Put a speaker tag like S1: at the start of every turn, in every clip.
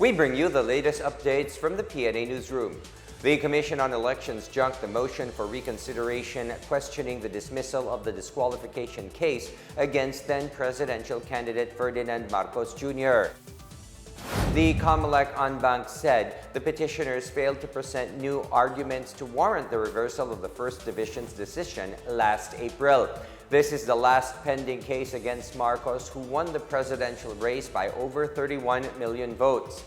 S1: We bring you the latest updates from the Pna Newsroom. The Commission on Elections junked the motion for reconsideration questioning the dismissal of the disqualification case against then-presidential candidate Ferdinand Marcos Jr. The Comelec en banc said the petitioners failed to present new arguments to warrant the reversal of the First Division's decision last April. This is the last pending case against Marcos, who won the presidential race by over 31 million votes.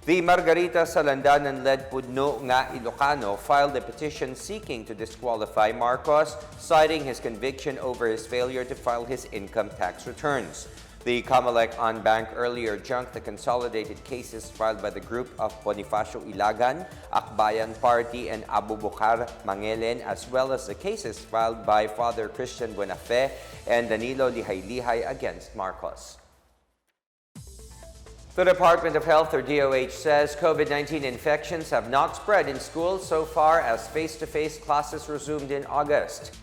S1: The Margarita Salandanan-led Pudno Nga Ilocano filed a petition seeking to disqualify Marcos, citing his conviction over his failure to file his income tax returns. The Comelec en banc earlier junked the consolidated cases filed by the group of Bonifacio Ilagan, Akbayan Party, and Abu Bukar Mangelen, as well as the cases filed by Father Christian Buenafe and Danilo Lihay-Lihay against Marcos. The Department of Health, or DOH, says COVID-19 infections have not spread in schools so far as face-to-face classes resumed in August.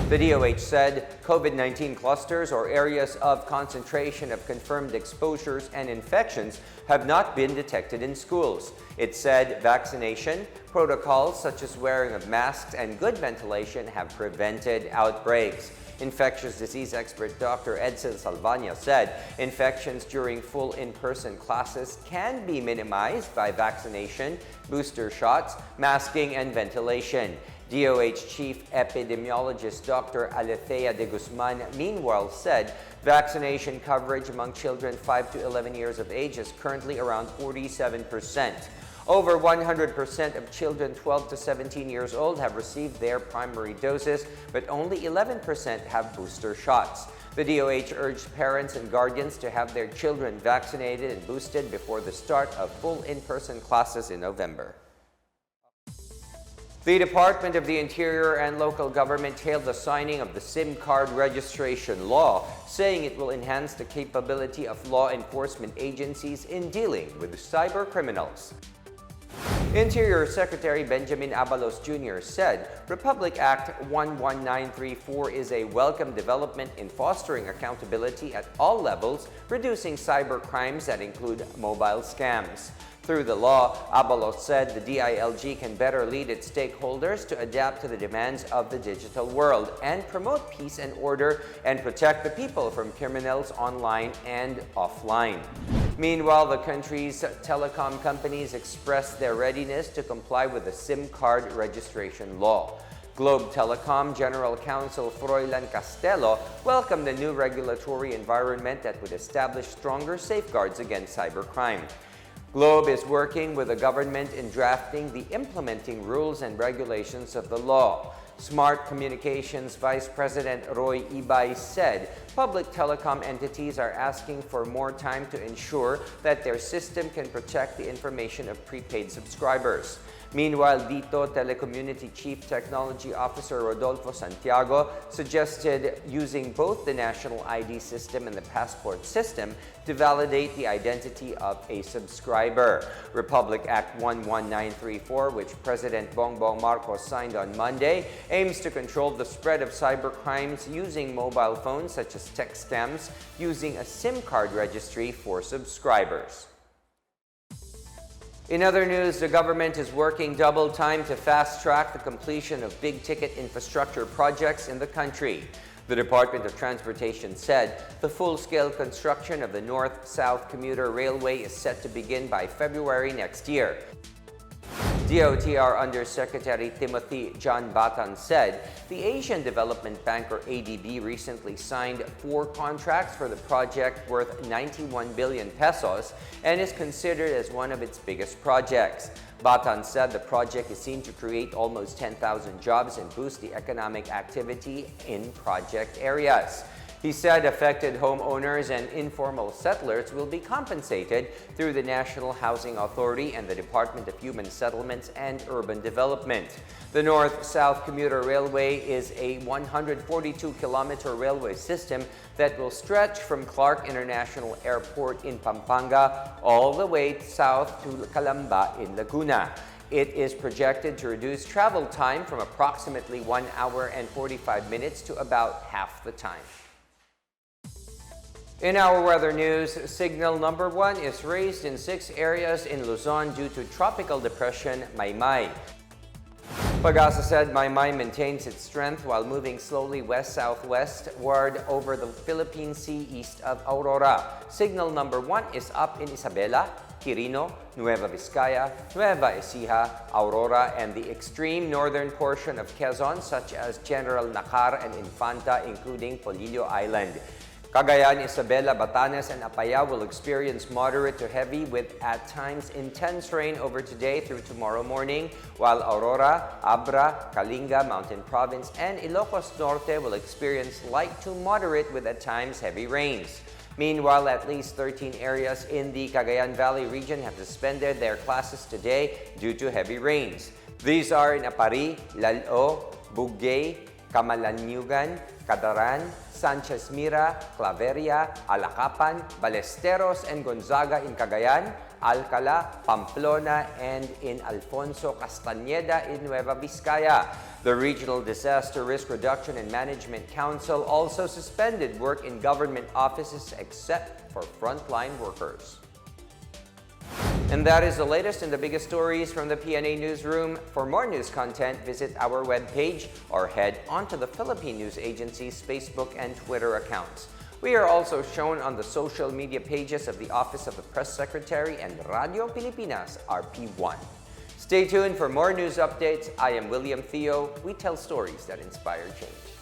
S1: The DOH said COVID-19 clusters, or areas of concentration of confirmed exposures and infections, have not been detected in schools. It said vaccination, protocols such as wearing of masks and good ventilation have prevented outbreaks. Infectious disease expert Dr. Edsel Salvania said infections during full in-person classes can be minimized by vaccination, booster shots, masking, and ventilation. DOH Chief Epidemiologist Dr. Alethea de Guzman meanwhile said vaccination coverage among children 5 to 11 years of age is currently around 47%. Over 100% of children 12 to 17 years old have received their primary doses, but only 11% have booster shots. The DOH urged parents and guardians to have their children vaccinated and boosted before the start of full in-person classes in November. The Department of the Interior and local government hailed the signing of the SIM card registration law, saying it will enhance the capability of law enforcement agencies in dealing with cyber criminals. Interior Secretary Benjamin Abalos Jr. said Republic Act 11934 is a welcome development in fostering accountability at all levels, reducing cyber crimes that include mobile scams. Through the law, Abalos said the DILG can better lead its stakeholders to adapt to the demands of the digital world and promote peace and order and protect the people from criminals online and offline. Meanwhile, the country's telecom companies expressed their readiness to comply with the SIM card registration law. Globe Telecom General Counsel Froilan Castelo welcomed the new regulatory environment that would establish stronger safeguards against cybercrime. Globe is working with the government in drafting the implementing rules and regulations of the law. Smart Communications Vice President Roy Ibay said public telecom entities are asking for more time to ensure that their system can protect the information of prepaid subscribers. Meanwhile, Dito Telecommunity Chief Technology Officer Rodolfo Santiago suggested using both the national ID system and the passport system to validate the identity of a subscriber. Republic Act 11934, which President Bongbong Marcos signed on Monday, aims to control the spread of cyber crimes using mobile phones such as text scams using a SIM card registry for subscribers. In other news, the government is working double time to fast-track the completion of big-ticket infrastructure projects in the country. The Department of Transportation said the full-scale construction of the North-South Commuter Railway is set to begin by February next year. DOTR Undersecretary Timothy John Batan said the Asian Development Bank, or ADB, recently signed 4 contracts for the project worth 91 billion pesos and is considered as one of its biggest projects. Batan said the project is seen to create almost 10,000 jobs and boost the economic activity in project areas. He said affected homeowners and informal settlers will be compensated through the National Housing Authority and the Department of Human Settlements and Urban Development. The North-South Commuter Railway is a 142-kilometer railway system that will stretch from Clark International Airport in Pampanga all the way south to Calamba in Laguna. It is projected to reduce travel time from approximately 1 hour and 45 minutes to about half the time. In our weather news, signal number 1 is raised in 6 areas in Luzon due to tropical depression Maymay. Pag-asa said Maymay maintains its strength while moving slowly west-southwestward over the Philippine Sea east of Aurora. Signal number 1 is up in Isabela, Quirino, Nueva Vizcaya, Nueva Ecija, Aurora, and the extreme northern portion of Quezon such as General Nakar and Infanta, including Polillo Island. Cagayan, Isabela, Batanes, and Apaya will experience moderate to heavy with at times intense rain over today through tomorrow morning, while Aurora, Abra, Kalinga, Mountain Province, and Ilocos Norte will experience light to moderate with at times heavy rains. Meanwhile, at least 13 areas in the Cagayan Valley region have suspended their classes today due to heavy rains. These are in Apari, Lalo, Bugay, Camalaniugan, Cadaran, Sanchez Mira, Claveria, Alacapan, Balesteros, and Gonzaga in Cagayan, Alcala, Pamplona, and in Alfonso Castañeda in Nueva Vizcaya. The Regional Disaster Risk Reduction and Management Council also suspended work in government offices except for frontline workers. And that is the latest and the biggest stories from the Pna Newsroom. For more news content, visit our webpage or head onto the Philippine News Agency's Facebook and Twitter accounts. We are also shown on the social media pages of the Office of the Press Secretary and Radio Pilipinas RP1. Stay tuned for more news updates. I am William Theo. We tell stories that inspire change.